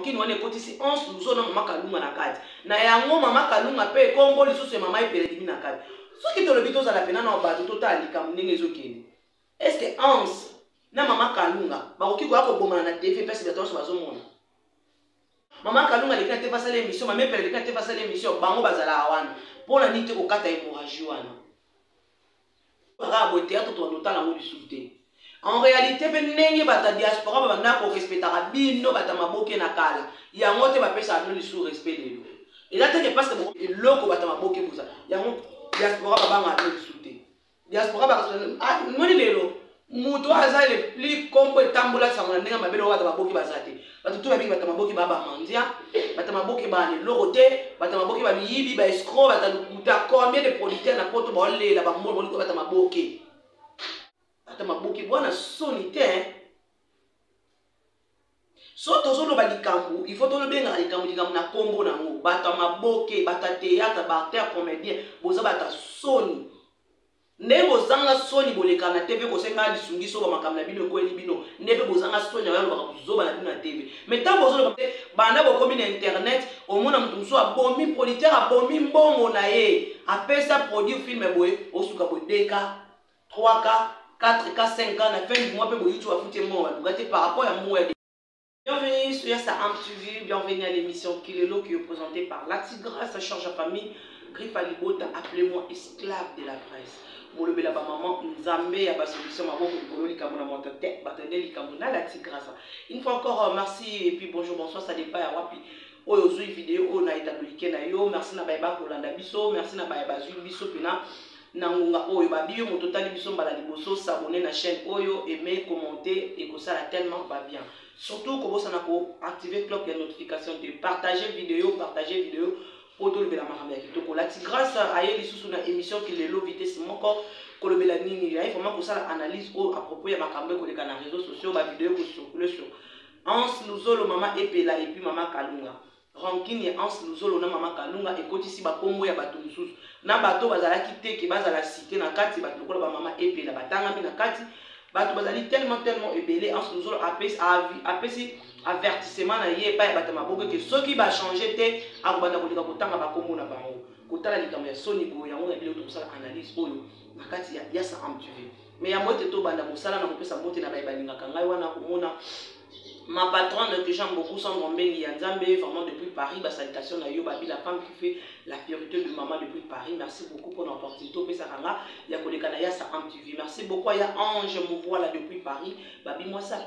ronkini wana ekotisi 11 luso na mama kalunga na kati na yango mama kalunga mpe ekombo lisusu ya mama epelelimi na kati soki tolobi tozala pena na bato totala likambo ndenge ezokende eske 11 na mama kalunga bakoki koya kobomana na tv mpesi bato nyonso bazomona mama kalunga aleki na te basala émission mama epele aleki na te basala émission bango bazalaka wana mpona nini te kokata hémorragie wana kaka boye théâtre totala yango lisusu te en réalité mpe ndenge bata diaspora babanda korespectaka bino bata maboke na kala yango te bapesaka bino lisusu respect lelo eza teke parce que eloko bata maboke boza yango diaspora babangaka bino lisusu te diaspora moni lelo mutu aza le plus kombo etambola sango na ndenge mabele oyo bata maboke baza te bato to babiki bata maboke babamandia bata maboke baleloko te bata maboke bamiyibi baescro bata lukuta combien de producteurs na poto baolela bamoni boliko bata maboke bata maboke bwana soni te so tozoloba likambo il faut tolobengaka likambo na kombo nango bata maboke bata théâtre baacteur comédien boza bata soni ndenge bozanga soni boleka na tv kosenga lisungi so bamakambo na bino ekweli bino ndenge bozanga soni oyalobaka kozoba na bino na tv mais ntango bozoloba te banda bokomi na internet omona moto mosusu abomi producteur abomi mbongo na ye apesa produit film boye osuka boye 2K 3K 4K 5K na fin du mois mpe boye tu afuti mbongo baluka te par rapport ya mbongo ya bienvenue sur Yassa Am TV, bienvenue à l'émission Kilelo qui est présentée par la Tigresse, charge à famille, Griffe à Libota, appelez-moi esclave de la presse. Molobe la maman, Nzambe, à bas solution, ma bonne Kolo, Likamona, Montate, Batene, Likamona, la Tigresse. Une fois encore, merci et puis bonjour, bonsoir, ça dépend à Wapi. Oyo vidéo, on a établi Kenayo, merci na Baïba Kolanda Biso, merci na Baïba Zul Biso, Pina. Nangunga oyo babio mototali biso mbala liboso s'abonner na chaîne oyo aimer commenter et que ça la tellement va bien surtout ko bosana ko activer cloche de notification de partager vidéo pour tout le bela makambe ya kitoko la grâce à yeli susu na émission qui lelo vitesse moko ko le bela nini ya vraiment ko ça analyse au à propos ya makambe ko les canaux réseaux sociaux ba vidéo ko circuler sur Ans Luzolo mama epela et puis mama kalunga rankini ya Ans Luzolo na mama kalunga ekotisi ba kombo ya bato mususu na bato bazalaki te ke bazala cité na kati bato lokola ba mama epela batangami na kati bato bazali tellement ebele Ans Luzolo apesi avertissement na ye pa ya bato maboke ke soki ba changer te akobanda koleka kotanga ba kombo na bango kotala likambo ya soni boyo yango na biloko tosala analyse oyo na kati ya Yassa Am TV mais ya moite to banda mosala na kopesa mote na babalingaka ngai wana komona ma patronne que j'aime beaucoup, Sandra Mbengi Yanzambe, vraiment depuis Paris, bah, salutations à Yobabi, la femme qui fait la priorité de maman depuis Paris. Merci beaucoup pour notre opportunité. Il y a collègue à Yassa Am TV. Merci beaucoup. Il y a Ange Mouvois là depuis Paris. Babi, moi ça.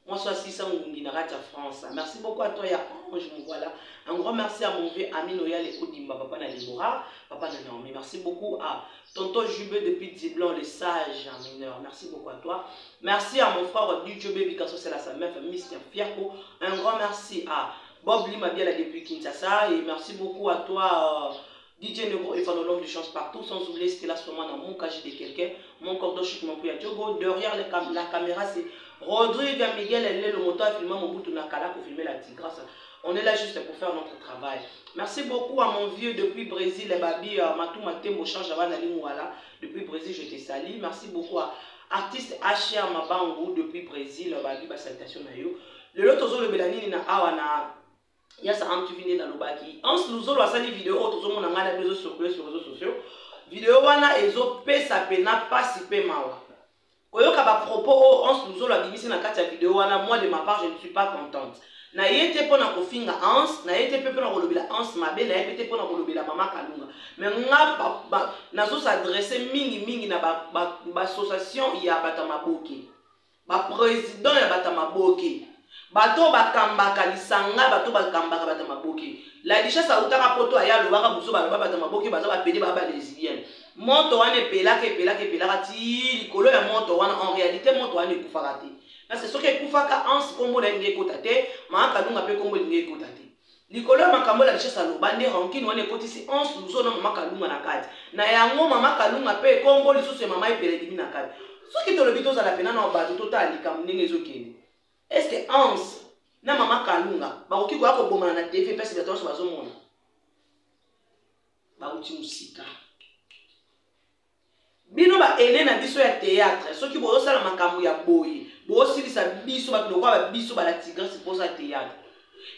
Moi, soit 600 Nginarata France. Merci beaucoup à toi, il y a Ange Mouvois là. Un grand merci à mon vieux ami Noyal et Odimba, papa Nalimora, papa Nanormi. Merci beaucoup à Tonton Jubé depuis Diblon, les sages en mineur. Merci beaucoup à toi. Merci à mon frère DJ Baby Kasso, c'est la sa meuf, Mr. Fierko. Un grand merci à Bob Limabiala depuis Kinshasa. Et merci beaucoup à toi, DJ Negro et l'homme de chance partout. Sans oublier ce qu'il a sûrement dans mon casier de quelqu'un. Mon cordon chic, mon prix à Diogo. Derrière la caméra, c'est Rodrigue Miguel. Elle est le moteur à filmer mon bout de Nakala pour filmer la Tigresse. On est là juste pour faire notre travail. Merci beaucoup à mon vieux depuis Brésil, Babi Matou Matembo Change avant Nalimouala. Depuis Brésil, je te salue. Merci beaucoup à artiste H.R. Mabango depuis Brésil, Babi, salutation à yo. Le lot tozo le belanini na awana Yassa Am TV na lobaki. Ans Luzolo asali vidéo tozo mona ngala bezo circuler sur les réseaux sociaux. Vidéo wana ezo pesa pena pasi pe mawa. Koyoka ba propos Ans Luzolo abimisi na kati ya vidéo wana, moi de ma part je ne suis pas contente. Na yete pona kofinga Ans, na yete pe pona kolobela Ans mabe, na yete pona kolobela mama kalunga. Mais nga nazo s'adresser mingi na ba association ya bata maboke. Ba président ya bata maboke. Bato bakambaka lisanga, bato bakambaka bata maboke. La disha sa utaka poto aya lobaka buso ba bata maboke baza ba pede ba lesbienne. Moto wane pelaka ti likolo ya moto wana en réalité moto wane ekufaka te. Parce que ce qui kufaka Ans kombo na nge kotate, ma kalunga pe kombo nge kotate. Likolo ya makambo la richesse aloba nde rankini wana ekotisi Ans Luzolo na mama kalunga na kati. Na yango mama kalunga pe kombo lisusu ya mama epelelimi na kati. Soki tolobi tozala pena na bato totala likambo ndenge ezokende. Est-ce que Ans na mama kalunga bakoki koya kobomana na tv mpesi bato nyonso bazomona? Bauti musika. Bino ba ene na biso ya théâtre, soki bozosala makambo ya boye, bosilisa biso bato lokwa biso bala tigre c'est pour ça théâtre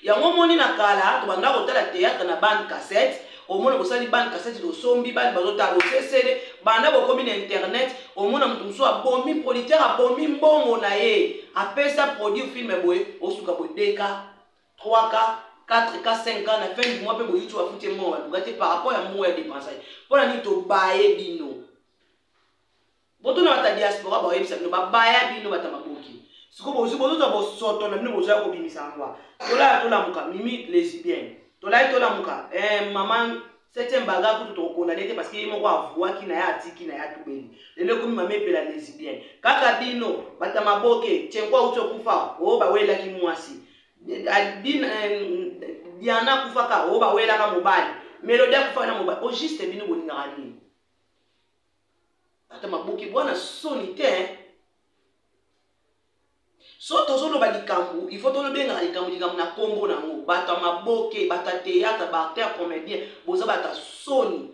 yango moni na kala to banda kotala théâtre na bande cassette omona bosali bande cassette do sombi bande bazota osesele banda bokomi na internet omona mutu muso abomi producteur abomi mbongo na ye apesa produit film boye osuka bo 2K 3K 4K 5K na fin du mois pe bo YouTube afuti mbongo bagate par rapport à moi ya dépenser pona ni to baye bino boto na bata diaspora ba yebisa bino ba baya bino bata maboki siko bozu bozo bo soto na bino bozo ko bimisa ngwa tola muka mimi lesbienne tola muka maman septième baga pour tout condamner parce que moko avouer ki na ya atiki na ya tubeli lelo komi mame pela lesbienne kaka bino bata maboke tienkwa uto kufa o ba wela ki mwasi Diana kufa ka o ba wela ka mobali Melody kufa na mobali o juste bino bolinga nini bata maboke bwana sonité so tozolo ba likambu il faut tolo benga likambu na kombo nango bata maboke bata théâtre ba acteur comédien boza bata soni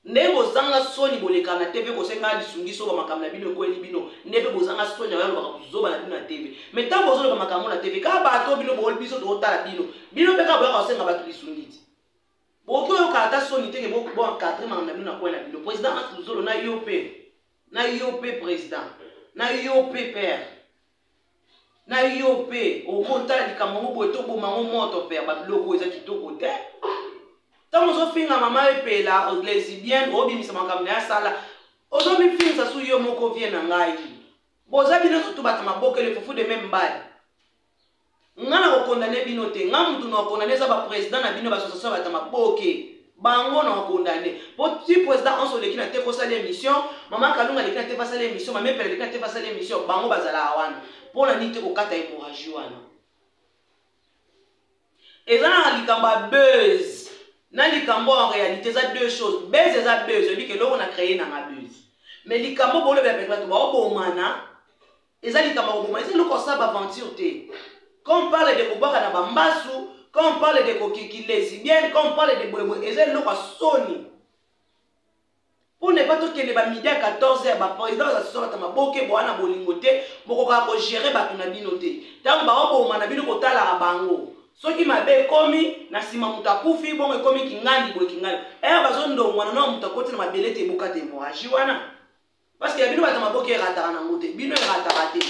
ndebo zanga soni boleka na TV ko senga lisungiso ba makamna bino ko eli bino ndebe bozanga soni ya ba kuzoba na bino na TV mais tant bozolo ba makamna na TV ka bato bino bol biso to tala bino pe ka ba senga ba lisungiti boko yo ka ta soni teke boko bon 4 makamna bino na ko na bino président Azolo na IOP président na IOP père na IOP au contact du Cameroun pour tout pour maman moto père ba loko eza kitoko te tant zo finga mama epela lesbienne obi misama kamna ya sala ozo mi finga su yo moko vient na ngai boza bino to bata maboke le fufu de même bal ngana ko condamner bino te ngam mutu no condamner za ba président na bino ba association bata maboke bango na condamner petit président on so leki na te ko sala émission mama kalunga leki na te fa sala émission mama epela leki na te fa sala émission bango bazala awana pour la nite kokata hémorragie wana ezana likamba buzz na likambo en réalité ça deux choses buzz eza buzz dit que l'on a créé na buzz mais likambo bolo be pe bato ba bomana eza likambo bomana c'est le concept aventure te quand on parle de kobaka na bambasu quand on parle de kokiki lesbienne quand on parle de boyeboy eza le soni. Pour ne pas tout que les midi à 14h, le président va sortir ma boke boana bolingote, bokoka ko gérer batu na binote. Tant ba obo mana bino ko tala bango. Soki mabe komi na sima mutakufi bongo komi kingandi boy kingandi. Bazondo mwana no mutakoti na mabelete bokate moraji wana. Parce que bino bata maboke ratara na ngote, bino ratara te.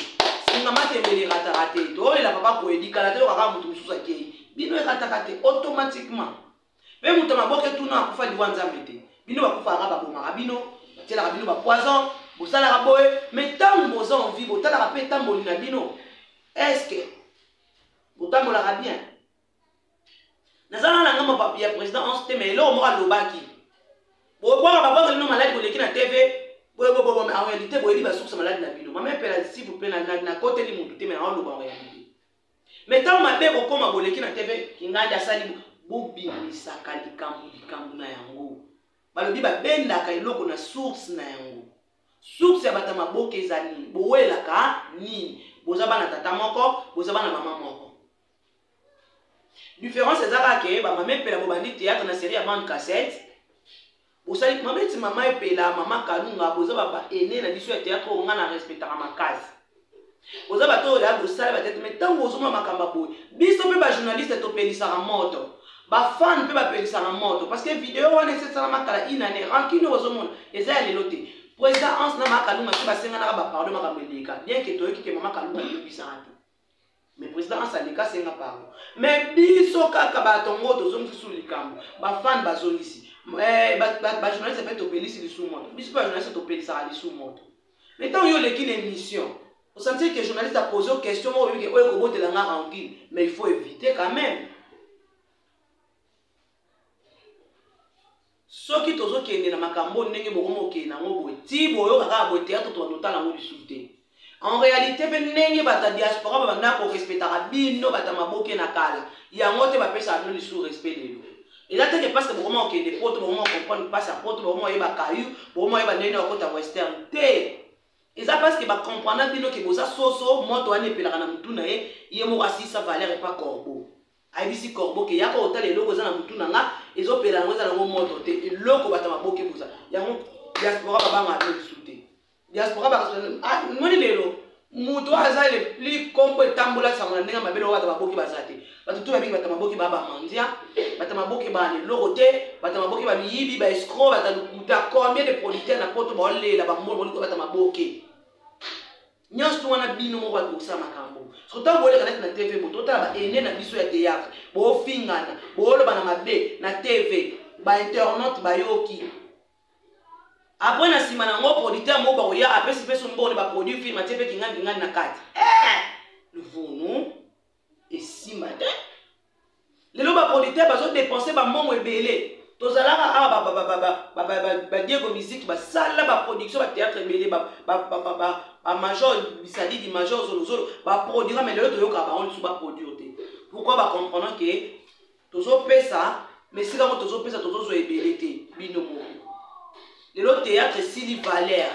Singa mate mbele ratara te. To la papa ko edikala te kaka mutu mususa ke. Bino ratara te automatiquement. Be mutu maboke tuna akufa liwanza mete. Bino bakufaka babomaka bino batelaka bino ba poison bosalaka boye mais tant boza envie botalaka pe tamboli na bino est-ce que botambolaka bien nazala na ngamba papi ya président on se mais lo mo alobaki boboka babanga lino maladi boleki na TV boye bobo mais en réalité boye liba source maladi na bino mama pela s'il vous plaît na côté li mutu te mais on loba en réalité mais tant mabe kokoma boleki na TV kingandi asali bobimisaka likambu na yango balobi babendaka eloko na source na yango source ya bata maboke ezali bowelaka nini boza bana tata moko boza bana mama moko différence ezaka ke ba mama epela bobandi théâtre na série ya bande cassette bosali mama eti mama epela mama kalunga boza baba ene na biso ya théâtre onga na respectaka makasi boza bato ya bosala batete mais ntango ozoma makambo boye biso mpe bajournaliste topelisaka moto ba fan pe ba pelisa na moto parce que vidéo wana c'est makala inane rankino ozomona eza ya lelo te président Hans na makalunga pe ba senga na ba pardon makambo eleka bien que toyoki ke mama kalunga yebisa ate mais président Hans aleka senga pardon mais biso kaka ba tongo tozongisi su likambo ba fan bazongisi ba journaliste pe topelisi lisu moto biso ba journaliste topelisa lisu moto mais tant yo leki l'émission vous sentez que le journaliste a posé une question mais il faut éviter quand même. Ce qui est dans makambo ndenge bokomo ke na ngobo ti boyo kaka bo théâtre to notala ngo disute. En réalité pe ndenge bata diaspora ba na ko respectera bino bata maboke na kala. Ya ngote ba pesa no sous respect lelo. Et là que parce que bokomo ke des potes bokomo comprendre passe à pote bokomo yeba kayu bokomo yeba ndenge na kota western te. Et ça parce que ba comprendre bino ke boza soso moto ane pelaka na mutu na ye mo kasi sa valeur et pas corbeau. Aibisi corbeau ke yako otale loko za na mutu na nga ezopela ngo za na moto te eloko bata maboke buza yango diaspora babanga no disute diaspora ba moni lelo Muto aza le plus compétent bola sango ndenge mabelo wata baboki bazate. Batutu babiki batamaboki baba mandia, batamaboki ba le lorote, batamaboki ba miyibi ba escroc, batalukuta combien de producteurs na poto ba lela ba molo ko batamaboki. Nyos tu wana bino mo ba kosa makambo. Sota bole kana na TV moto ta ba ene na biso ya théâtre. Bo fingana, bo lo bana mabe na TV, ba internet ba yoki. Après na sima na ngo producteur mo ba ya apesi peso mbone ba produit film atepe kingani na kati. Le vono et sima te. Lelo ba producteur ba zo dépenser ba mongo ebele. Tozalaka ba Diego musique ba sala ba production ba théâtre ebele ba major bisadi di major zolo ba produire mais lelo toyoka ba on sous ba produire te. Pourquoi ba comprendre que tozo pesa mais si quand tozo pesa tozo zo ebele te bino mo. Le théâtre Sili Valère.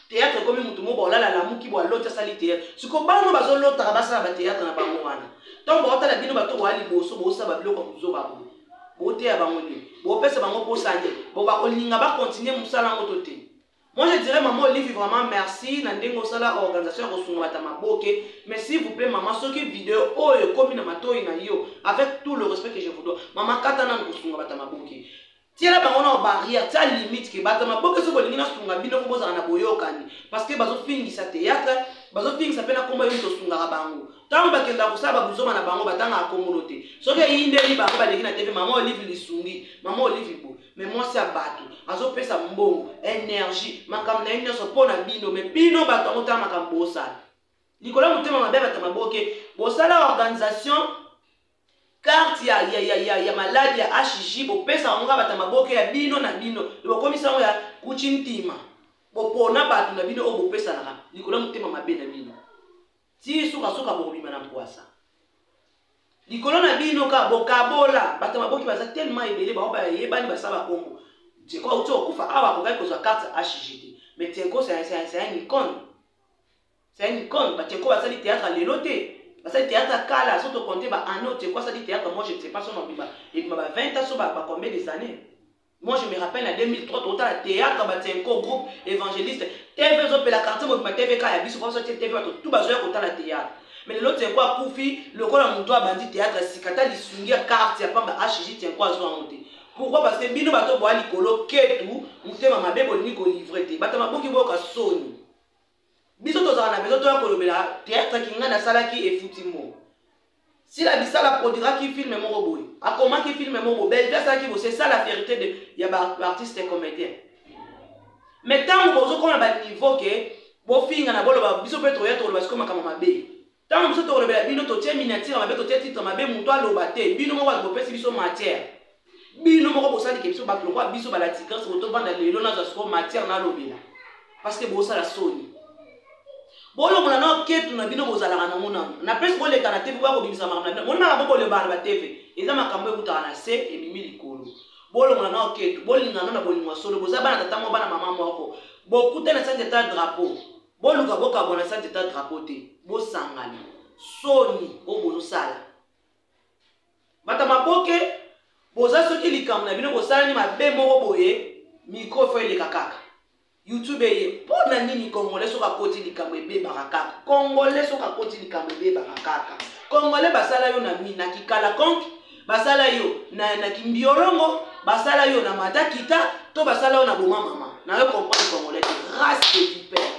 Théâtre comme mutumo bola la muki bo l'autre sali théâtre. Ce ko ba no bazo l'autre rabasa ba théâtre na bango wana. Donc bo ta la bino bato wali boso bo sa ba biloko kuzo ba bo. Bo te ya bango ni. Bo pesa bango po sande. Bo ba olinga ba continuer musala ngo tote. Moi je dirais maman Olivier vraiment merci na ndengo sala organisation ko sunga ta maboke. Mais s'il vous plaît maman soki vidéo oyo komi na matoi na yo avec tout le respect que je vous dois. Maman katana ko sunga ta maboke. Tiens bango na barrière, ta limite que batama boke so bolingi na sunga bino ko boza na boyokani parce que bazo fingi sa théâtre, bazo fingi sa pena komba yo to sunga bango. Tant ba kenda ko saba buzoma na bango batanga akomolote. So ke yinde li bango ba na TV maman Olive lisungi, maman Olive bo. Mais moi c'est abato, azo pesa mbongo, énergie, makam na ino so pona bino, mais bino bato ngota makambo sa. Likola mutema mabe batama boke, bo sala organisation carte ya maladi ya HJ bo pesa onga batama boke ya bino na bino bo komisa ngo ya kuchintima bo pona batu na bino o bo pesa na likola mutema mabe na bino ti suka bo bima na poasa likola na bino ka bo kabola batama boke baza tellement ebele ba yebani basaba kombo je ko uto kufa awa ko kai ko za carte HJ mais tienko c'est un icône, c'est un icône ba tienko ba sali théâtre lelote. Parce que théâtre kala, si tu comptes, c'est quoi ça dit théâtre? Moi je ne sais pas son nom. Et puis 20 ans, ça va combien des années? Moi je me rappelle en 2003, tu as le théâtre, c'est un groupe évangéliste. TV, la carte, ma TV, il y a bis, TV, tout bazar au le théâtre. Mais l'autre c'est quoi? Koufi, le quoi on doit bandit théâtre, si kata li sungia carte, il y a pas HJ, tiens quoi zo monter. Pourquoi? Parce que bino bato boa likolo ketu, mutema mabe bolini ko livrer te. Batama boki boka soni. Biso tozana bezo to kolobela théâtre kinga na sala ki efutimo. Si la bisala produira qui filme mon robot, a comment qui filme mon robot, c'est ça la vérité de ya ba artiste et comédien. Mais tant bozo comme ba niveau que bo finga na bolo ba biso petro ya to lo basiko makama mabe. Tant biso to kolobela bino to tie miniature mabe to tie titre mabe muto aloba te, bino mo ba bo pesi biso matière. Bino mo ko sali ke biso ba kloko biso ba la tigresse to vanda lelo na za so matière na lobela. Parce que bo ça la soni. Bolo mona no ketu na bino bozalaka na mona na presse bole kana TV ba ko bimisa makambo na mona ba bole bana ba TV eza makambo ekutaka na se ebimi likolo bolo mona no ketu bolinga na bolinga solo bozabana tata mo bana mama moko bokuta na sante ta drapeau boluka boka bona sante ta drapeau te bosangani soni o bono sala bata maboke boza soki likambo na bino bosala ni mabe moko boye micro fo ele kakaka YouTube ye pona nini congolais soka koti likambo ebe barakaka congolais soka koti likambo ebe barakaka congolais basala yo na mina kikala konki basala yo na kimbiolongo basala yo na matakita to basala yo na boma mama na yo comprendre congolais race de vipère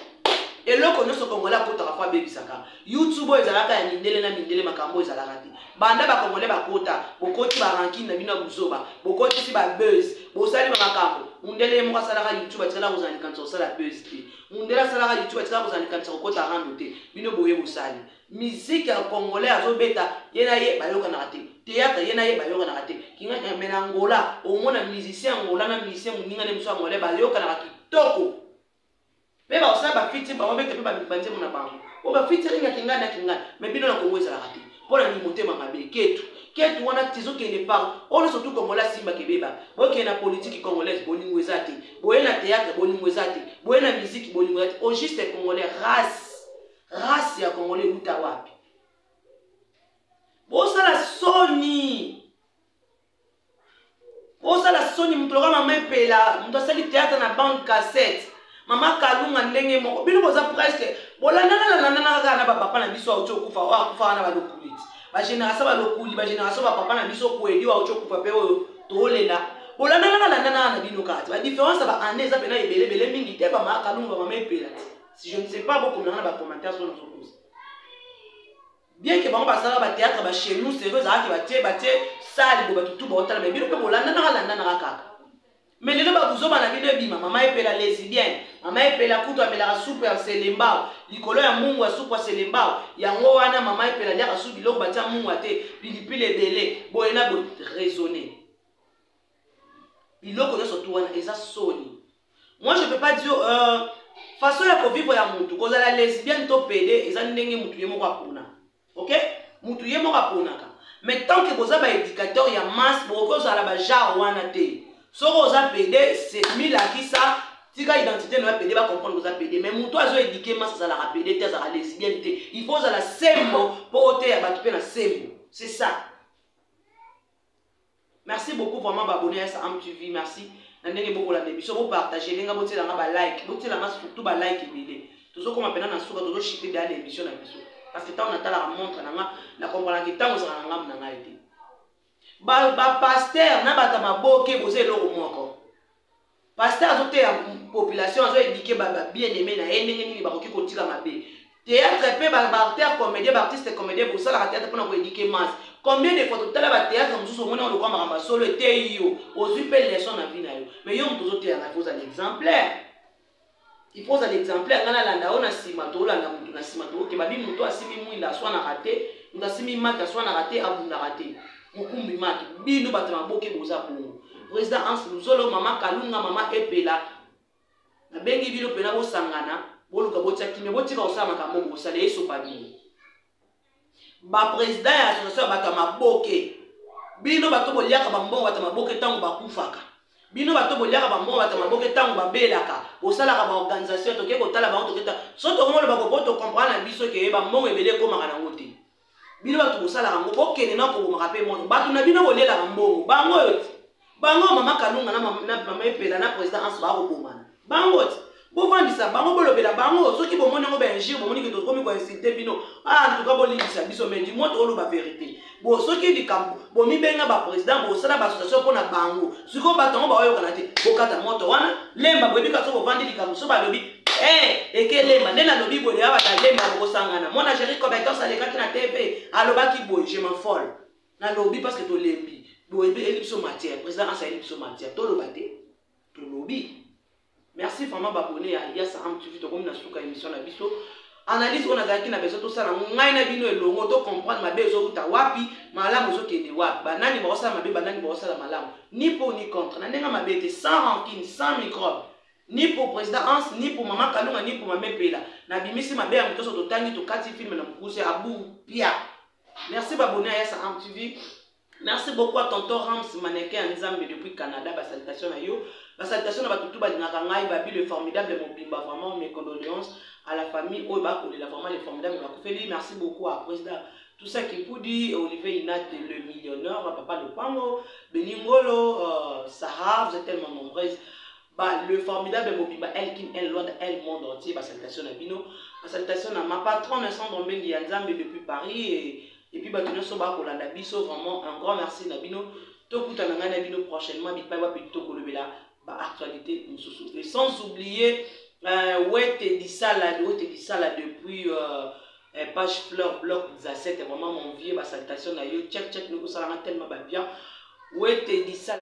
et loko nyonso congolais akotaka fa bebisaka YouTube ezalaka ya mindele na mindele makambo ezalaka te banda ba congolais bakota bokoti ba ranking na bino buzoba bokoti si ba buzz bosali ba makambo mundele mo salaka YouTube atikala kozani kanso sala buzz te mundela salaka YouTube atikala kozani kanso kota rando te bino boye bosali musique ya congolais azobeta yena ye bayoka na te théâtre yena ye bayoka na te kinga mena ngola au mona musicien ngola na musicien muninga ne muso ngolais bayoka na kitoko. Mais ba ça ba featuring ba mobete ba banze mona bango. O ba featuring ya kinga na kinga mais bino na Congo ezala kati. Pona ni motema mabe ketu wana tizo ke ne parle. On surtout Congolais simba kebeba. Boke na politique congolaise bolingo ezate. Boye na théâtre bolingo ezate. Boye na musique bolingo ezate. On juste congolais race ya congolais uta wapi. Bosala soni. Bosala soni mtoloka mama pela. Mto sali théâtre na bande cassette. Maman Kalunga ndenge moko. Bino boza presque. Bolandana na papa na biso auto kufa wa kufa na balokuli. Ba génération balokuli, ba génération ba papa na biso ko edi wa auto kufa pe to lela. Bolandana na bino kati. La différence ba année ça pena ebele mingi te ba Maman Kalunga Maman Epela. Si je ne sais pas beaucoup na ba commentaires sur notre post. Bien que bango basala ba théâtre ba chez nous c'est vrai ça qui ba tie sali bo ba tutu ba otala mais bino pe bolandana kaka. Mais les gens qui ont dit maman epela lesbienne, maman epela kutu amela soupe ya selembao, likolo ya mungu ya soupe ya selembao, yango wana maman epela lia soupe biloko batia mungu ate, pilipili ebele, boyena bo raisonner. Biloko ne surtout wana eza soni. Moi je peux pas dire façon ya vivre ya mutu, koza la lesbienne to pede, eza ndenge mutu yemo kwa pona. OK? Mutu yemo kwa pona ka. Mais tant que boza ba éducateur ya masse, bo koza la ba genre wana te. Si vous avez pédé, c'est mis la qui ça, si la identité ne va pédé, va comprendre que vous avez pédé. Mais mon toit, j'ai éduqué, moi, ça va pédé, ça va lesbienne. Il faut la sembo pour ôter à battre la sembo. C'est ça. Merci beaucoup vraiment d'abonner à ça, MTV. Merci. N'andez beaucoup la débi. Si vous partagez, n'engagez pas la like, vous la surtout la like et bidé. Tout ce qu'on m'appelle dans la soupe, tout le chité derrière l'émission la émission. Parce que tant on a la montre, la comprendre que tant on a été. Ba pasteur na bata maboke boze eloko moko. Pasteur azote ya population azo éduquer ba bien aimé na ndenge nini bakoki kotika mabe. Théâtre pe ba acteur comédien ba artiste comédien pour ça la théâtre pour na ko éduquer masse. Combien de fois totala ba théâtre mususu omona on ko makamba solo te yo. Ozui pe leçon na vie na yo. Mais yo mtozo te ya faut un exemplaire. Il faut un exemplaire ngana landa ona sima to landa mutu na sima to ke babi mutu asimi mwinda swa na raté, mutu asimi mata swa na raté abunda raté. Mukumbi maki bino batama boke boza bongo président Hans Luzolo Maman Kalunga Maman Epela na bengi bino pena bo sangana boluka botia kimi botika osama makambo bosala yeso pa bino ba président ya association batama boke bino bato boliaka bambongo batama boke tango bakufaka bino bato boliaka bambongo batama boke tango babelaka bosalaka ba organisation toke kotala ba toketa soto komolo bakopoto comprendre na biso ke ba mbongo ebele komaka na ngote. Bino batu bosala rango bokene na ko makape moto batu na bino bolela rango bango yoti bango Maman Kalunga na Maman Epela na président Hans ba ko bomana bango yoti bo vandisa bango bolobela bango soki bo monengo ba injure bo moniki to komi ko inciter bino en tout cas bo libisa biso mais du moto olo ba vérité bo soki di kambo bo mi benga ba président bo sala ba association pona bango siko batango ba oyo kana te bo kata moto wana lemba bo bika so bo vandi likambo so ba lobi ekelemba nena lobi boye aba ta lemba ko sangana mona chérie compétence à l'écran na TV alobaki boye je m'en folle na lobi parce que to lembi boye elipso matière président asa elipso matière to lobate to lobi. Merci vraiment d'abonner à Yasa MTV to comme na suka émission na biso analyse on a zaki na beso to sala ngai na bino elongo to comprendre ma beso uta wapi malamu zo kende wapi banani ba osala mabe banani ba osala malamu ni pour ni contre na ndenga mabete sans rancune sans microbe. Ni pour président Hans, ni pour Maman Kalunga, ni pour Maman Epela. Na bimisi mabe ya mtoso totangi to kati film na mukuse abu pia. Merci d'abonner à Yasa MTV. Merci beaucoup à tonton Rams mannequin en Nzambe depuis Canada. Ba salutation à yo. Ba salutation à batutu ba dinaka ngai babi le formidable Mobimba, vraiment mes condoléances à la famille Oba ko la vraiment les formidables ba kofeli. Merci beaucoup à président tout ça qui pour dit Olivier Inat le millionnaire, papa de Pango, Beningolo, Sarah, vous êtes tellement nombreuses. Bah, le formidable Mobimba, Elkin, El Lord, El monde entier, bah, salutation à Bino, bah, salutation à ma patronne, Sandro Mengi Yanzambe depuis Paris, et puis bah, nous sommes pour la Nabiso, vraiment un grand merci Nabino, Tokuta Nangana Bino prochainement, Bitpaba Bitoko Lebela, bah, actualité, et sans oublier, Ouette Dissala depuis page Fleur Bloc Zasset, vraiment mon vieux, bah, salutation à yo, check, nous, ça tellement bien, Ouette Dissala.